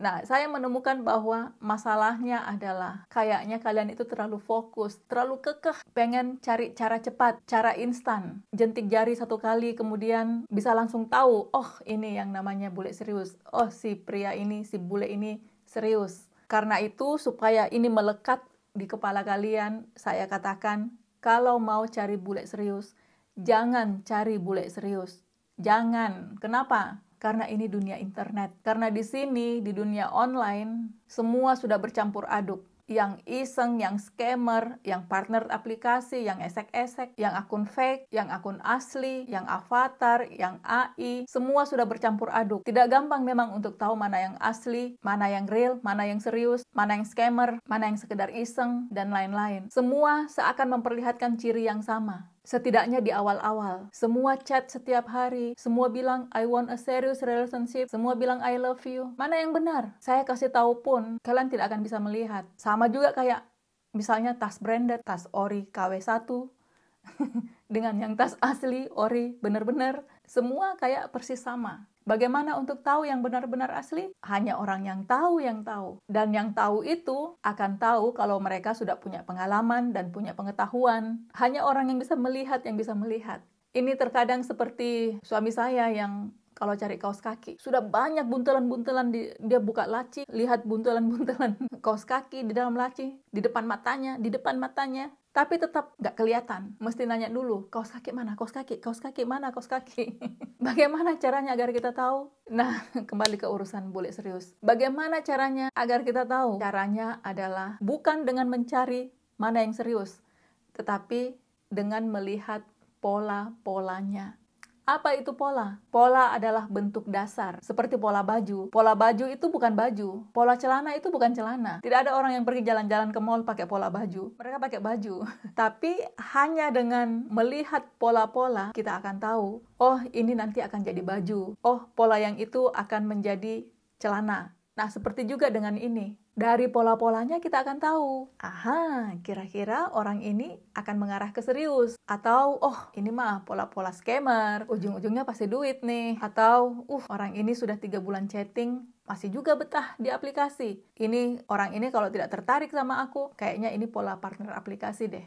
Nah, saya menemukan bahwa masalahnya adalah kayaknya kalian itu terlalu fokus, terlalu kekeh, pengen cari cara cepat, cara instan. Jentik jari satu kali kemudian bisa langsung tahu, oh ini yang namanya bule serius. Oh si pria ini, si bule ini serius. Karena itu supaya ini melekat di kepala kalian, saya katakan kalau mau cari bule serius, jangan cari bule serius. Jangan. Kenapa? Karena ini dunia internet. Karena di sini, di dunia online, semua sudah bercampur aduk. Yang iseng, yang scammer, yang partner aplikasi, yang esek-esek, yang akun fake, yang akun asli, yang avatar, yang AI, semua sudah bercampur aduk. Tidak gampang memang untuk tahu mana yang asli, mana yang real, mana yang serius, mana yang scammer, mana yang sekedar iseng, dan lain-lain. Semua seakan memperlihatkan ciri yang sama. Setidaknya di awal-awal, semua chat setiap hari, semua bilang I want a serious relationship, semua bilang I love you. Mana yang benar? Saya kasih tahu pun, kalian tidak akan bisa melihat. Sama juga kayak misalnya tas branded, tas ori KW1, dengan yang tas asli, ori, benar-benar, semua kayak persis sama. Bagaimana untuk tahu yang benar-benar asli? Hanya orang yang tahu. Dan yang tahu itu akan tahu kalau mereka sudah punya pengalaman dan punya pengetahuan. Hanya orang yang bisa melihat Ini terkadang seperti suami saya yang kalau cari kaos kaki, sudah banyak buntelan-buntelan, dia buka laci, lihat buntelan-buntelan kaos kaki di dalam laci, di depan matanya, tapi tetap nggak kelihatan. Mesti nanya dulu, kaos kaki mana? Kaos kaki mana? Kaos kaki. Bagaimana caranya agar kita tahu? Nah, kembali ke urusan bule serius. Bagaimana caranya agar kita tahu? Caranya adalah bukan dengan mencari mana yang serius, tetapi dengan melihat pola-polanya. Apa itu pola? Pola adalah bentuk dasar, seperti pola baju. Pola baju itu bukan baju. Pola celana itu bukan celana. Tidak ada orang yang pergi jalan-jalan ke mall pakai pola baju. Mereka pakai baju. Tapi hanya dengan melihat pola-pola, kita akan tahu, oh ini nanti akan jadi baju. Oh pola yang itu akan menjadi celana. Nah, seperti juga dengan ini. Dari pola-polanya kita akan tahu, aha, kira-kira orang ini akan mengarah ke serius. Atau, oh ini mah pola-pola scammer, ujung-ujungnya pasti duit nih. Atau, orang ini sudah 3 bulan chatting, masih juga betah di aplikasi. Orang ini kalau tidak tertarik sama aku, kayaknya ini pola partner aplikasi deh.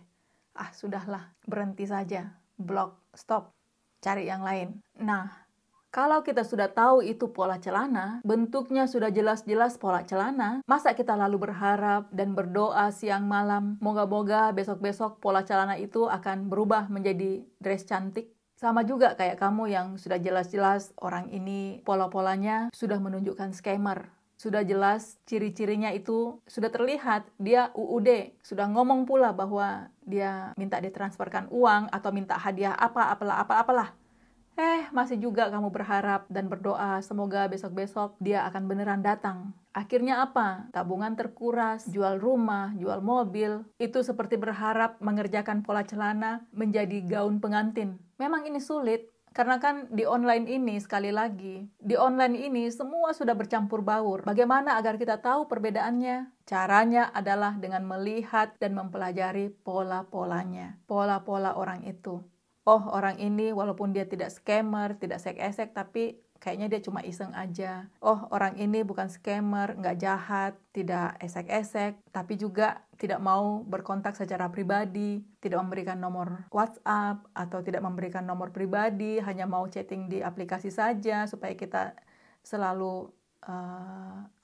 Ah, sudahlah, berhenti saja. Block, stop, cari yang lain. Nah, kalau kita sudah tahu itu pola celana, bentuknya sudah jelas-jelas pola celana, masa kita lalu berharap dan berdoa siang malam, moga-moga besok-besok pola celana itu akan berubah menjadi dress cantik? Sama juga kayak kamu yang sudah jelas-jelas orang ini pola-polanya sudah menunjukkan scammer. Sudah jelas ciri-cirinya itu sudah terlihat, dia UUD, sudah ngomong pula bahwa dia minta ditransferkan uang atau minta hadiah apalah. Masih juga kamu berharap dan berdoa semoga besok-besok dia akan beneran datang. Akhirnya apa? Tabungan terkuras, jual rumah, jual mobil. Itu seperti berharap mengerjakan pola celana menjadi gaun pengantin. Memang ini sulit, karena kan di online ini, sekali lagi, di online ini semua sudah bercampur baur. Bagaimana agar kita tahu perbedaannya? Caranya adalah dengan melihat dan mempelajari pola-polanya. Pola-pola orang itu. Oh, orang ini walaupun dia tidak scammer, tidak esek-esek, tapi kayaknya dia cuma iseng aja. Oh, orang ini bukan scammer, nggak jahat, tidak esek-esek, tapi juga tidak mau berkontak secara pribadi, tidak memberikan nomor WhatsApp, atau tidak memberikan nomor pribadi, hanya mau chatting di aplikasi saja, supaya kita selalu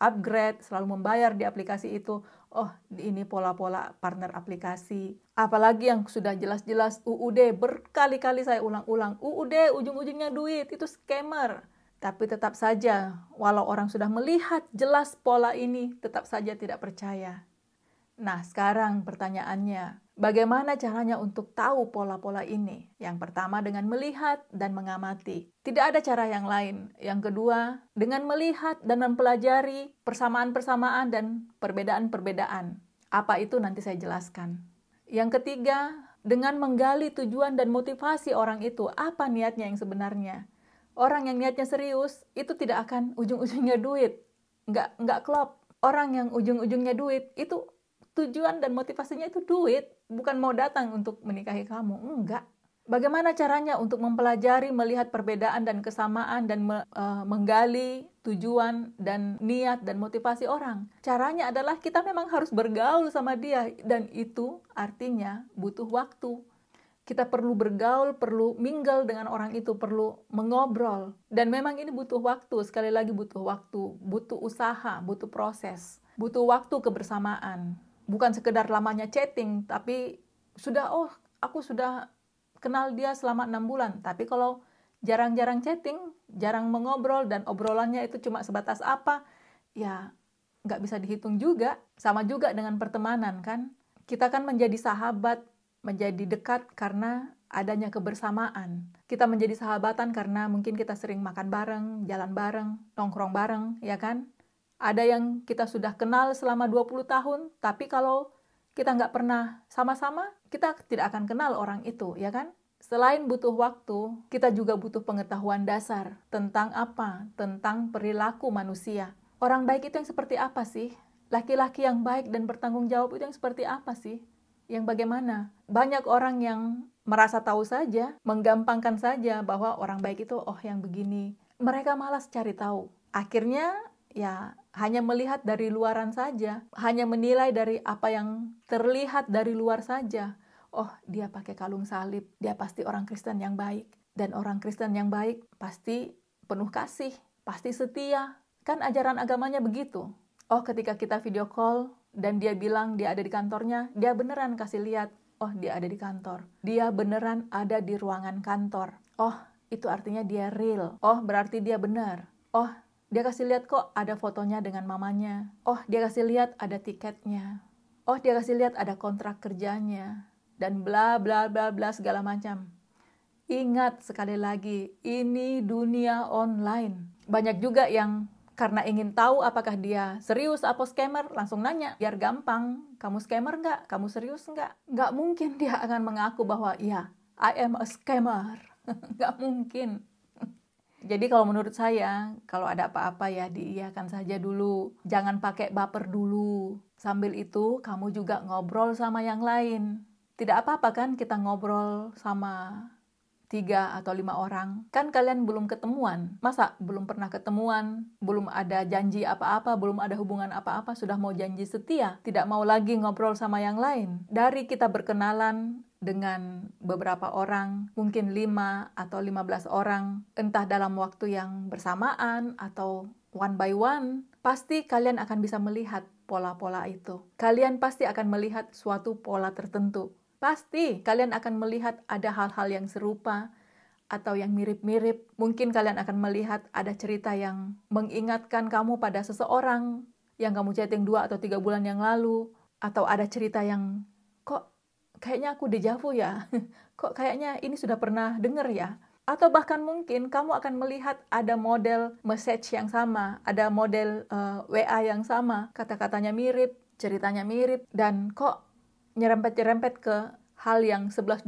upgrade, selalu membayar di aplikasi itu. Oh, ini pola-pola partner aplikasi. Apalagi yang sudah jelas-jelas UUD, berkali-kali saya ulang-ulang, UUD ujung-ujungnya duit, itu scammer. Tapi tetap saja, walau orang sudah melihat jelas pola ini, tetap saja tidak percaya. Nah, sekarang pertanyaannya, bagaimana caranya untuk tahu pola-pola ini? Yang pertama dengan melihat dan mengamati. Tidak ada cara yang lain. Yang kedua, dengan melihat dan mempelajari persamaan-persamaan dan perbedaan-perbedaan. Apa itu nanti saya jelaskan. Yang ketiga, dengan menggali tujuan dan motivasi orang itu. Apa niatnya yang sebenarnya? Orang yang niatnya serius, itu tidak akan ujung-ujungnya duit. Nggak klop. Orang yang ujung-ujungnya duit, itu tujuan dan motivasinya itu duit, bukan mau datang untuk menikahi kamu, enggak. Bagaimana caranya untuk mempelajari, melihat perbedaan dan kesamaan dan menggali tujuan dan niat dan motivasi orang? Caranya adalah kita memang harus bergaul sama dia, dan itu artinya butuh waktu. Kita perlu bergaul, perlu mingle dengan orang itu, perlu mengobrol. Dan memang ini butuh waktu, sekali lagi butuh waktu, butuh usaha, butuh proses, butuh waktu kebersamaan. Bukan sekedar lamanya chatting, tapi aku sudah kenal dia selama 6 bulan. Tapi kalau jarang-jarang chatting, jarang mengobrol, dan obrolannya itu cuma sebatas apa, ya nggak bisa dihitung juga. Sama juga dengan pertemanan kan. Kita kan menjadi sahabat, menjadi dekat karena adanya kebersamaan. Kita menjadi sahabatan karena mungkin kita sering makan bareng, jalan bareng, nongkrong bareng, ya kan? Ada yang kita sudah kenal selama 20 tahun, tapi kalau kita nggak pernah sama-sama, kita tidak akan kenal orang itu, ya kan? Selain butuh waktu, kita juga butuh pengetahuan dasar tentang apa? Tentang perilaku manusia. Orang baik itu yang seperti apa sih? Laki-laki yang baik dan bertanggung jawab itu yang seperti apa sih? Yang bagaimana? Banyak orang yang merasa tahu saja, menggampangkan saja bahwa orang baik itu yang begini. Mereka malas cari tahu. Akhirnya ya hanya melihat dari luaran saja, hanya menilai dari apa yang terlihat dari luar saja. Oh, dia pakai kalung salib, dia pasti orang Kristen yang baik. Dan orang Kristen yang baik pasti penuh kasih, pasti setia. Kan ajaran agamanya begitu. Oh, ketika kita video call dan dia bilang dia ada di kantornya, dia beneran kasih lihat, oh dia ada di kantor. Dia beneran ada di ruangan kantor. Oh, itu artinya dia real. Oh, berarti dia benar. Oh, dia kasih lihat kok ada fotonya dengan mamanya. Oh, dia kasih lihat ada tiketnya. Oh, dia kasih lihat ada kontrak kerjanya. Dan bla bla bla bla segala macam. Ingat sekali lagi, ini dunia online. Banyak juga yang karena ingin tahu apakah dia serius atau scammer, langsung nanya, biar gampang, kamu scammer nggak? Kamu serius nggak? Nggak mungkin dia akan mengaku bahwa, ya, I am a scammer. Nggak mungkin. Jadi kalau menurut saya, kalau ada apa-apa ya diiyakan saja dulu. Jangan pakai baper dulu. Sambil itu, kamu juga ngobrol sama yang lain. Tidak apa-apa kan kita ngobrol sama 3 atau 5 orang. Kan kalian belum ketemuan. Masa belum pernah ketemuan, belum ada janji apa-apa, belum ada hubungan apa-apa, sudah mau janji setia? Tidak mau lagi ngobrol sama yang lain. Dari kita berkenalan dengan beberapa orang, mungkin 5 atau 15 orang, entah dalam waktu yang bersamaan atau one by one, pasti kalian akan bisa melihat pola-pola itu. Kalian pasti akan melihat suatu pola tertentu. Pasti kalian akan melihat ada hal-hal yang serupa atau yang mirip-mirip. Mungkin kalian akan melihat ada cerita yang mengingatkan kamu pada seseorang yang kamu chatting 2 atau 3 bulan yang lalu. Atau ada cerita yang, kok kayaknya aku deja vu ya? Kok kayaknya ini sudah pernah dengar ya? Atau bahkan mungkin kamu akan melihat ada model message yang sama, ada model WA yang sama, kata-katanya mirip, ceritanya mirip, dan kok nyerempet-nyerempet ke hal yang 11-12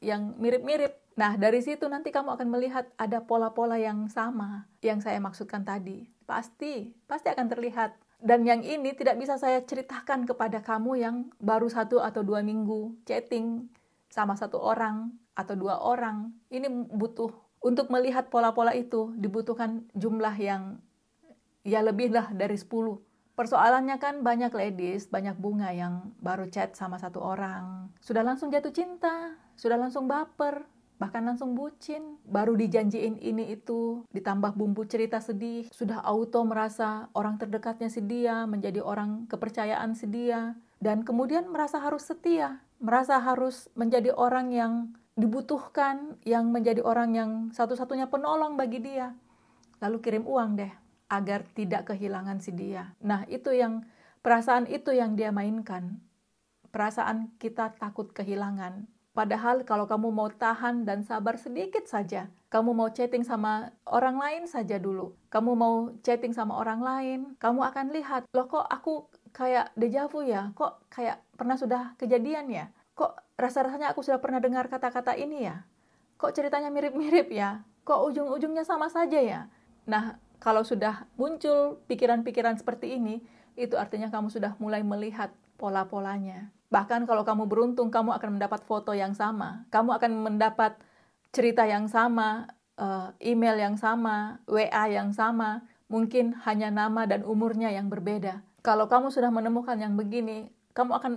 yang mirip-mirip. Nah, dari situ nanti kamu akan melihat ada pola-pola yang sama yang saya maksudkan tadi. Pasti akan terlihat. Dan yang ini tidak bisa saya ceritakan kepada kamu yang baru 1 atau 2 minggu chatting sama 1 orang atau 2 orang. Ini butuh, untuk melihat pola-pola itu dibutuhkan jumlah yang ya lebih lah dari 10. Persoalannya kan banyak ladies, banyak bunga yang baru chat sama 1 orang, sudah langsung jatuh cinta, sudah langsung baper, bahkan langsung bucin. Baru dijanjiin ini itu, ditambah bumbu cerita sedih, sudah auto merasa orang terdekatnya si dia, menjadi orang kepercayaan si dia, dan kemudian merasa harus setia, merasa harus menjadi orang yang dibutuhkan, yang menjadi orang yang satu-satunya penolong bagi dia. Lalu kirim uang deh, agar tidak kehilangan si dia. Nah, perasaan itu yang dia mainkan. Perasaan kita takut kehilangan. Padahal kalau kamu mau tahan dan sabar sedikit saja, kamu mau chatting sama orang lain saja dulu. Kamu mau chatting sama orang lain, kamu akan lihat, loh kok aku kayak deja vu ya? Kok kayak pernah sudah kejadian ya? Kok rasa-rasanya aku sudah pernah dengar kata-kata ini ya? Kok ceritanya mirip-mirip ya? Kok ujung-ujungnya sama saja ya? Nah, Kalau sudah muncul pikiran-pikiran seperti ini, itu artinya kamu sudah mulai melihat pola-polanya. Bahkan kalau kamu beruntung, kamu akan mendapat foto yang sama. Kamu akan mendapat cerita yang sama, email yang sama, WA yang sama. Mungkin hanya nama dan umurnya yang berbeda. Kalau kamu sudah menemukan yang begini, kamu akan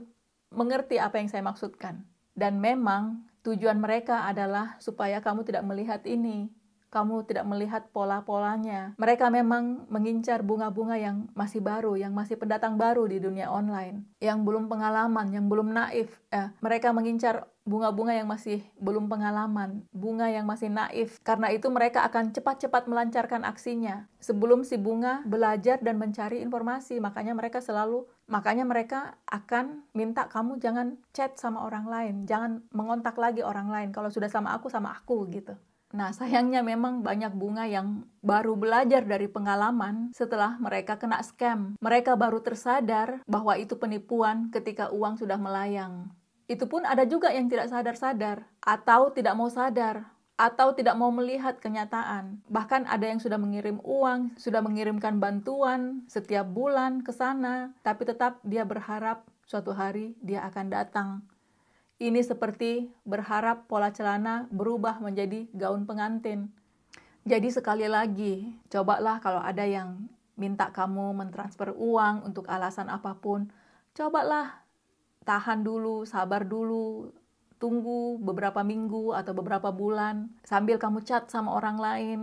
mengerti apa yang saya maksudkan. Dan memang tujuan mereka adalah supaya kamu tidak melihat ini. Kamu tidak melihat pola-polanya. Mereka memang mengincar bunga-bunga yang masih baru, yang masih pendatang baru di dunia online, yang belum pengalaman, yang belum naif. Mereka mengincar bunga-bunga yang masih belum pengalaman, bunga yang masih naif. Karena itu mereka akan cepat-cepat melancarkan aksinya sebelum si bunga belajar dan mencari informasi. Makanya mereka akan minta kamu jangan chat sama orang lain, jangan mengontak lagi orang lain. Kalau sudah sama aku gitu. Nah, sayangnya memang banyak bunga yang baru belajar dari pengalaman setelah mereka kena scam. Mereka baru tersadar bahwa itu penipuan ketika uang sudah melayang. Itu pun ada juga yang tidak sadar-sadar, atau tidak mau sadar, atau tidak mau melihat kenyataan. Bahkan ada yang sudah mengirim uang, sudah mengirimkan bantuan setiap bulan ke sana, tapi tetap dia berharap suatu hari dia akan datang. Ini seperti berharap pola celana berubah menjadi gaun pengantin. Jadi sekali lagi, cobalah kalau ada yang minta kamu mentransfer uang untuk alasan apapun, cobalah tahan dulu, sabar dulu, tunggu beberapa minggu atau beberapa bulan, sambil kamu chat sama orang lain,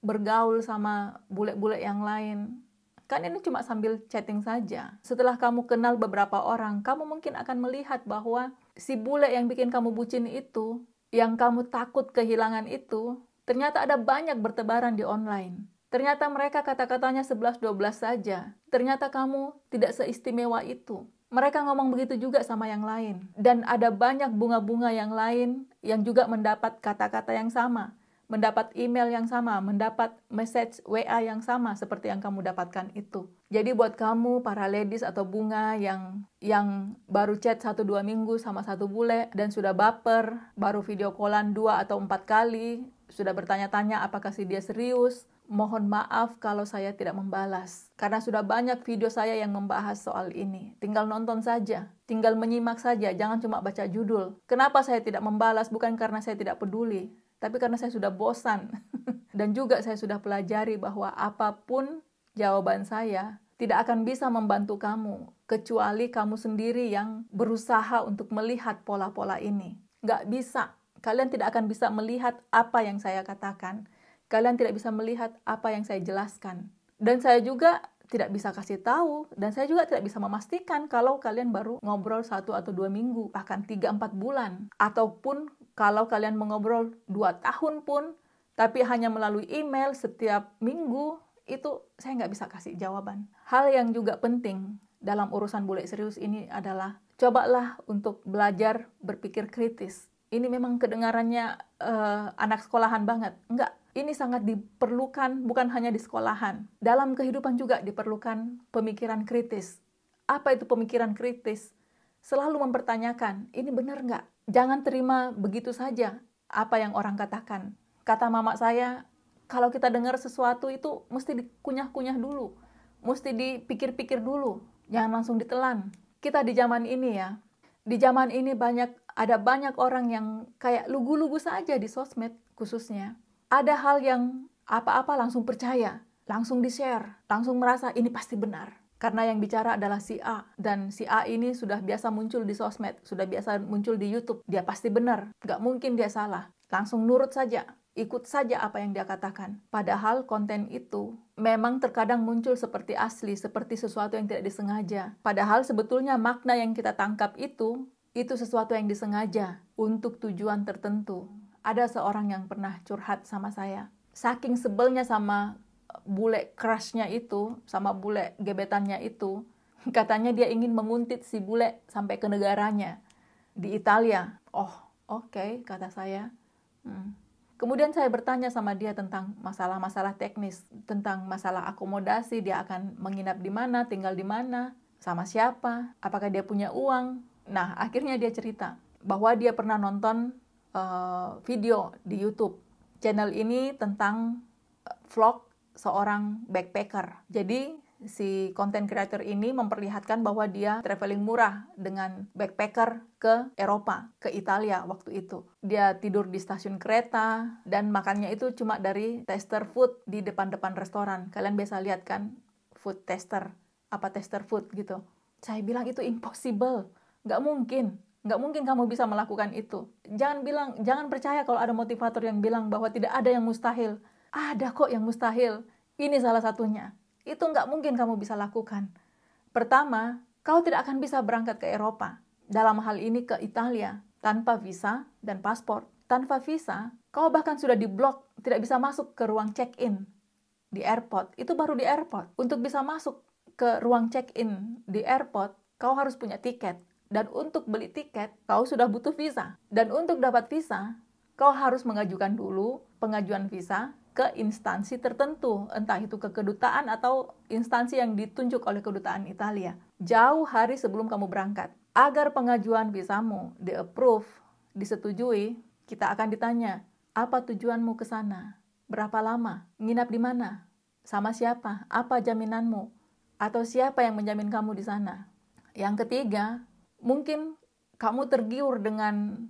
bergaul sama bule-bule yang lain. Kan ini cuma sambil chatting saja. Setelah kamu kenal beberapa orang, kamu mungkin akan melihat bahwa si bule yang bikin kamu bucin itu, yang kamu takut kehilangan itu, ternyata ada banyak bertebaran di online. Ternyata mereka kata-katanya 11-12 saja. Ternyata kamu tidak seistimewa itu. Mereka ngomong begitu juga sama yang lain. Dan ada banyak bunga-bunga yang lain yang juga mendapat kata-kata yang sama, mendapat email yang sama, mendapat message WA yang sama seperti yang kamu dapatkan itu. Jadi buat kamu para ladies atau bunga yang baru chat 1-2 minggu sama satu bule dan sudah baper, baru video callan 2 atau 4 kali, sudah bertanya-tanya apakah si dia serius, mohon maaf kalau saya tidak membalas. Karena sudah banyak video saya yang membahas soal ini. Tinggal nonton saja, tinggal menyimak saja, jangan cuma baca judul. Kenapa saya tidak membalas? Bukan karena saya tidak peduli, tapi karena saya sudah bosan. Dan juga saya sudah pelajari bahwa apapun jawaban saya tidak akan bisa membantu kamu, kecuali kamu sendiri yang berusaha untuk melihat pola-pola ini. Nggak bisa. Kalian tidak akan bisa melihat apa yang saya katakan. Kalian tidak bisa melihat apa yang saya jelaskan. Dan saya juga tidak bisa kasih tahu, dan saya juga tidak bisa memastikan kalau kalian baru ngobrol 1 atau 2 minggu, bahkan 3-4 bulan. Ataupun kalau kalian mengobrol 2 tahun pun, tapi hanya melalui email setiap minggu, itu saya nggak bisa kasih jawaban. Hal yang juga penting dalam urusan bule serius ini adalah, cobalah untuk belajar berpikir kritis. Ini memang kedengarannya anak sekolahan banget. Enggak. Ini sangat diperlukan bukan hanya di sekolahan. Dalam kehidupan juga diperlukan pemikiran kritis. Apa itu pemikiran kritis? Selalu mempertanyakan, ini benar nggak? Jangan terima begitu saja apa yang orang katakan. Kata mama saya, kalau kita dengar sesuatu itu mesti dikunyah-kunyah dulu. Mesti dipikir-pikir dulu. Jangan langsung ditelan. Kita di zaman ini ya, di zaman ini ada banyak orang yang kayak lugu-lugu saja di sosmed khususnya. Ada hal yang apa-apa langsung percaya, langsung di-share, langsung merasa ini pasti benar. Karena yang bicara adalah si A, dan si A ini sudah biasa muncul di sosmed, sudah biasa muncul di YouTube. Dia pasti benar, nggak mungkin dia salah. Langsung nurut saja, ikut saja apa yang dia katakan. Padahal konten itu memang terkadang muncul seperti asli, seperti sesuatu yang tidak disengaja. Padahal sebetulnya makna yang kita tangkap itu sesuatu yang disengaja untuk tujuan tertentu. Ada seorang yang pernah curhat sama saya. Saking sebelnya sama bule crush-nya itu, sama bule gebetannya itu, katanya dia ingin menguntit si bule sampai ke negaranya, di Italia. Oh, oke, kata saya. Kemudian saya bertanya sama dia tentang masalah-masalah teknis, tentang masalah akomodasi, dia akan menginap di mana, tinggal di mana, sama siapa, apakah dia punya uang. Nah, akhirnya dia cerita bahwa dia pernah nonton video di YouTube. Channel ini tentang vlog seorang backpacker. Jadi si content creator ini memperlihatkan bahwa dia traveling murah dengan backpacker ke Eropa, ke Italia waktu itu. Dia tidur di stasiun kereta dan makannya itu cuma dari tester food di depan-depan restoran. Kalian biasa lihat kan food tester, apa tester food gitu. Saya bilang itu impossible, nggak mungkin. Nggak mungkin kamu bisa melakukan itu. Jangan percaya kalau ada motivator yang bilang bahwa tidak ada yang mustahil. Ada kok yang mustahil. Ini salah satunya. Itu nggak mungkin kamu bisa lakukan. Pertama, kau tidak akan bisa berangkat ke Eropa. Dalam hal ini ke Italia, tanpa visa dan paspor. Tanpa visa, kau bahkan sudah diblok, tidak bisa masuk ke ruang check-in di airport. Itu baru di airport. Untuk bisa masuk ke ruang check-in di airport, kau harus punya tiket. Dan untuk beli tiket, kau sudah butuh visa. Dan untuk dapat visa, kau harus mengajukan dulu pengajuan visa ke instansi tertentu, entah itu ke kedutaan atau instansi yang ditunjuk oleh kedutaan Italia, jauh hari sebelum kamu berangkat. Agar pengajuan visamu di-approve, disetujui, kita akan ditanya, apa tujuanmu ke sana? Berapa lama? Nginap di mana? Sama siapa? Apa jaminanmu? Atau siapa yang menjamin kamu di sana? Yang ketiga, mungkin kamu tergiur dengan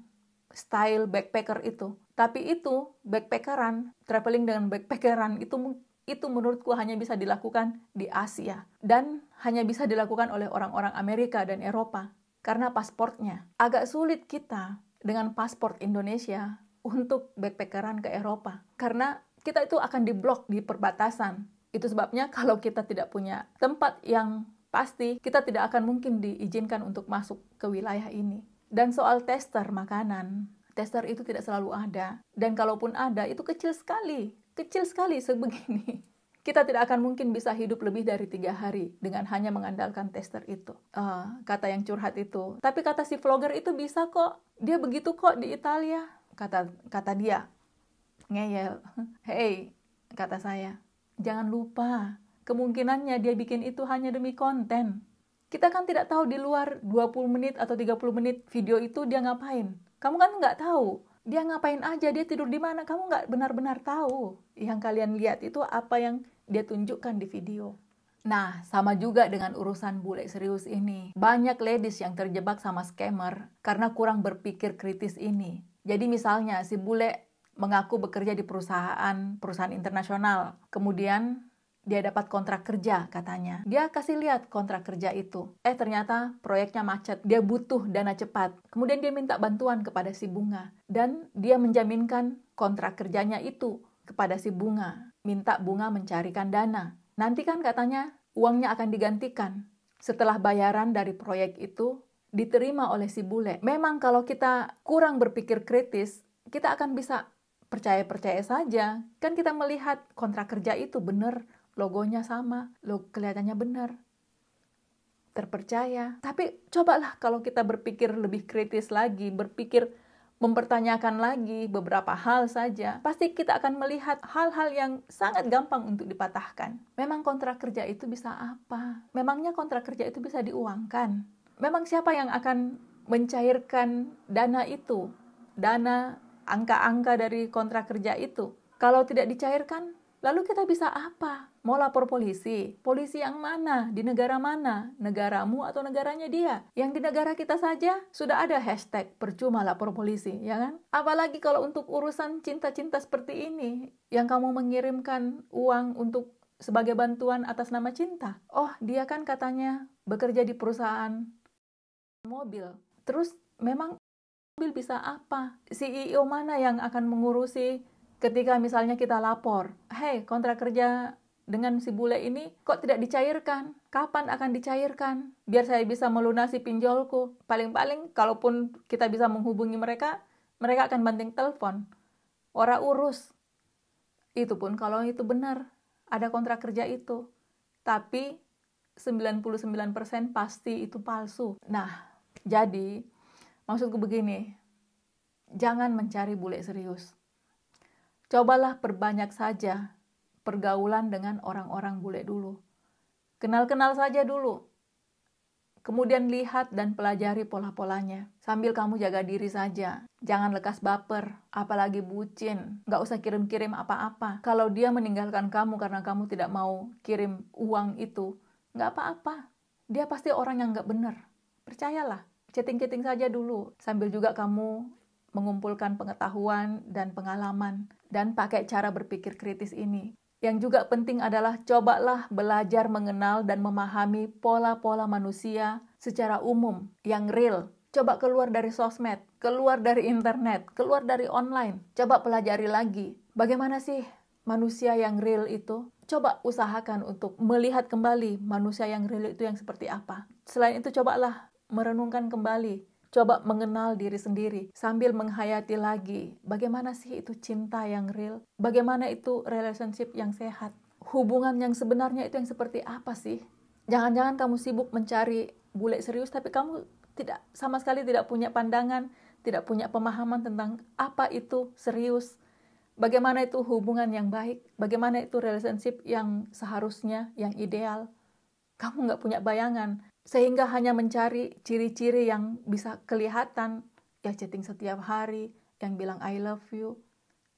style backpacker itu. Tapi itu backpackeran, traveling dengan backpackeran itu menurutku hanya bisa dilakukan di Asia dan hanya bisa dilakukan oleh orang-orang Amerika dan Eropa karena pasportnya. Agak sulit kita dengan paspor Indonesia untuk backpackeran ke Eropa karena kita itu akan diblok di perbatasan. Itu sebabnya kalau kita tidak punya tempat yang pasti, kita tidak akan mungkin diizinkan untuk masuk ke wilayah ini. Dan soal tester makanan, tester itu tidak selalu ada. Dan kalaupun ada, itu kecil sekali sebegini. Kita tidak akan mungkin bisa hidup lebih dari 3 hari dengan hanya mengandalkan tester itu. Kata yang curhat itu. Tapi kata si vlogger itu bisa kok. Dia begitu kok di Italia. Kata dia. Ngeyel. Hey, kata saya. Jangan lupa, kemungkinannya dia bikin itu hanya demi konten. Kita kan tidak tahu di luar 20 menit atau 30 menit video itu dia ngapain. Kamu kan nggak tahu. Dia ngapain aja, dia tidur di mana, kamu nggak benar-benar tahu. Yang kalian lihat itu apa yang dia tunjukkan di video. Nah, sama juga dengan urusan bule serius ini. Banyak ladies yang terjebak sama scammer karena kurang berpikir kritis ini. Jadi misalnya si bule mengaku bekerja di perusahaan internasional. Kemudian dia dapat kontrak kerja katanya. Dia kasih lihat kontrak kerja itu. Ternyata proyeknya macet. Dia butuh dana cepat. Kemudian dia minta bantuan kepada si Bunga. Dan dia menjaminkan kontrak kerjanya itu kepada si Bunga. Minta Bunga mencarikan dana. Nanti kan katanya uangnya akan digantikan. Setelah bayaran dari proyek itu diterima oleh si bule. Memang kalau kita kurang berpikir kritis, kita akan bisa percaya-percaya saja. Kan kita melihat kontrak kerja itu benar. Logonya sama, kelihatannya benar, terpercaya. Tapi cobalah kalau kita berpikir lebih kritis lagi, mempertanyakan lagi beberapa hal saja, pasti kita akan melihat hal-hal yang sangat gampang untuk dipatahkan. Memang kontrak kerja itu bisa apa? Memangnya kontrak kerja itu bisa diuangkan? Memang siapa yang akan mencairkan dana itu? Dana, angka-angka dari kontrak kerja itu? Kalau tidak dicairkan, lalu kita bisa apa? Mau lapor polisi? Polisi yang mana? Di negara mana? Negaramu atau negaranya dia? Yang di negara kita saja sudah ada hashtag percuma lapor polisi, ya kan? Apalagi kalau untuk urusan cinta-cinta seperti ini, yang kamu mengirimkan uang untuk sebagai bantuan atas nama cinta. Oh, dia kan katanya bekerja di perusahaan mobil. Terus memang mobil bisa apa? CEO mana yang akan mengurusi ketika misalnya kita lapor, hey, kontrak kerja dengan si bule ini kok tidak dicairkan? Kapan akan dicairkan? Biar saya bisa melunasi pinjolku. Paling-paling kalaupun kita bisa menghubungi mereka, mereka akan banting telepon. Ora urus. Itu pun kalau itu benar, ada kontrak kerja itu. Tapi 99% pasti itu palsu. Nah, jadi maksudku begini, jangan mencari bule serius. Cobalah perbanyak saja pergaulan dengan orang-orang bule dulu. Kenal-kenal saja dulu. Kemudian lihat dan pelajari pola-polanya. Sambil kamu jaga diri saja. Jangan lekas baper, apalagi bucin. Nggak usah kirim-kirim apa-apa. Kalau dia meninggalkan kamu karena kamu tidak mau kirim uang itu, nggak apa-apa. Dia pasti orang yang nggak benar. Percayalah, chatting-chatting saja dulu. Sambil juga kamu mengumpulkan pengetahuan dan pengalaman. Dan pakai cara berpikir kritis ini. Yang juga penting adalah cobalah belajar mengenal dan memahami pola-pola manusia secara umum, yang real. Coba keluar dari sosmed, keluar dari internet, keluar dari online. Coba pelajari lagi, bagaimana sih manusia yang real itu? Coba usahakan untuk melihat kembali manusia yang real itu yang seperti apa. Selain itu, cobalah merenungkan kembali. Coba mengenal diri sendiri sambil menghayati lagi bagaimana sih itu cinta yang real, bagaimana itu relationship yang sehat, hubungan yang sebenarnya itu yang seperti apa sih. Jangan-jangan kamu sibuk mencari bule serius tapi kamu sama sekali tidak punya pandangan, tidak punya pemahaman tentang apa itu serius, bagaimana itu hubungan yang baik, bagaimana itu relationship yang seharusnya, yang ideal. Kamu nggak punya bayangan. Sehingga hanya mencari ciri-ciri yang bisa kelihatan, ya chatting setiap hari, yang bilang I love you,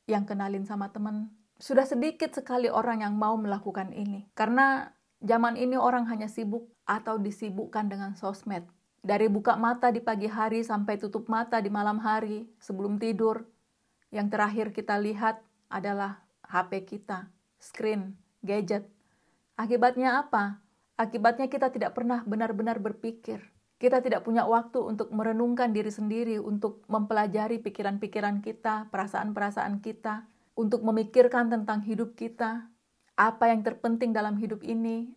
yang kenalin sama teman. Sudah sedikit sekali orang yang mau melakukan ini. Karena zaman ini orang hanya sibuk atau disibukkan dengan sosmed. Dari buka mata di pagi hari sampai tutup mata di malam hari sebelum tidur. Yang terakhir kita lihat adalah HP kita, screen, gadget. Akibatnya apa? Akibatnya kita tidak pernah benar-benar berpikir. Kita tidak punya waktu untuk merenungkan diri sendiri, untuk mempelajari pikiran-pikiran kita, perasaan-perasaan kita, untuk memikirkan tentang hidup kita, apa yang terpenting dalam hidup ini,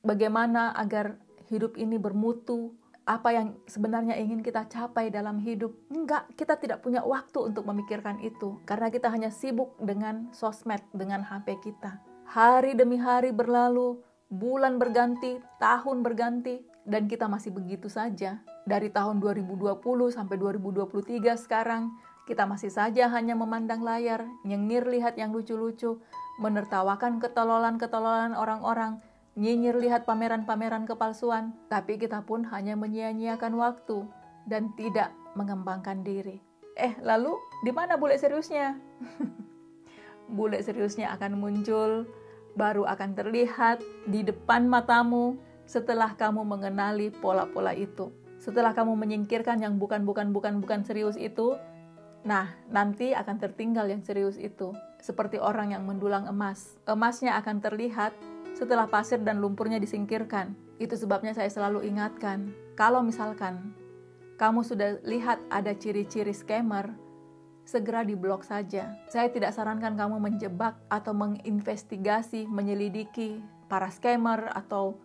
bagaimana agar hidup ini bermutu, apa yang sebenarnya ingin kita capai dalam hidup. Enggak, kita tidak punya waktu untuk memikirkan itu, karena kita hanya sibuk dengan sosmed, dengan HP kita. Hari demi hari berlalu, bulan berganti, tahun berganti, dan kita masih begitu saja. Dari tahun 2020 sampai 2023 sekarang, kita masih saja hanya memandang layar, nyengir lihat yang lucu-lucu, menertawakan ketololan-ketololan orang-orang, nyinyir lihat pameran-pameran kepalsuan, tapi kita pun hanya menyia-nyiakan waktu dan tidak mengembangkan diri. Lalu di mana bule seriusnya? Bule seriusnya akan muncul, baru akan terlihat di depan matamu setelah kamu mengenali pola-pola itu. Setelah kamu menyingkirkan yang bukan serius itu, nah nanti akan tertinggal yang serius itu. Seperti orang yang mendulang emas. Emasnya akan terlihat setelah pasir dan lumpurnya disingkirkan. Itu sebabnya saya selalu ingatkan, kalau misalkan kamu sudah lihat ada ciri-ciri scammer, segera diblok saja. Saya tidak sarankan kamu menjebak atau menginvestigasi, menyelidiki para scammer atau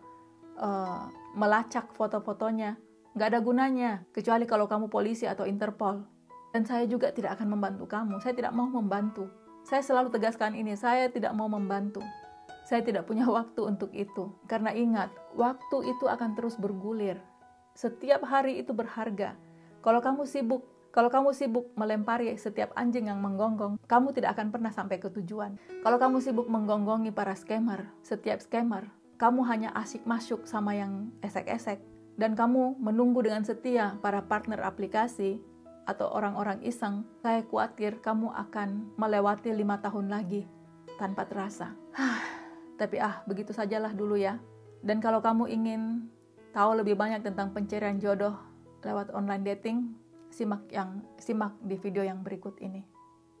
melacak foto-fotonya. Nggak ada gunanya, kecuali kalau kamu polisi atau Interpol. Dan saya juga tidak akan membantu kamu. Saya tidak mau membantu. Saya selalu tegaskan ini, saya tidak mau membantu. Saya tidak punya waktu untuk itu. Karena ingat, waktu itu akan terus bergulir. Setiap hari itu berharga. Kalau kamu sibuk melempari setiap anjing yang menggonggong, kamu tidak akan pernah sampai ke tujuan. Kalau kamu sibuk menggonggongi para scammer, setiap scammer, kamu hanya asyik masuk sama yang esek-esek. Dan kamu menunggu dengan setia para partner aplikasi atau orang-orang iseng, saya khawatir kamu akan melewati 5 tahun lagi tanpa terasa. Tapi begitu sajalah dulu ya. Dan kalau kamu ingin tahu lebih banyak tentang pencarian jodoh lewat online dating, simak di video yang berikut ini.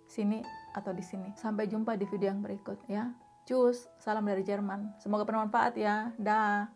Sini atau di sini. Sampai jumpa di video yang berikut ya. Cus, salam dari Jerman. Semoga bermanfaat ya. Dah.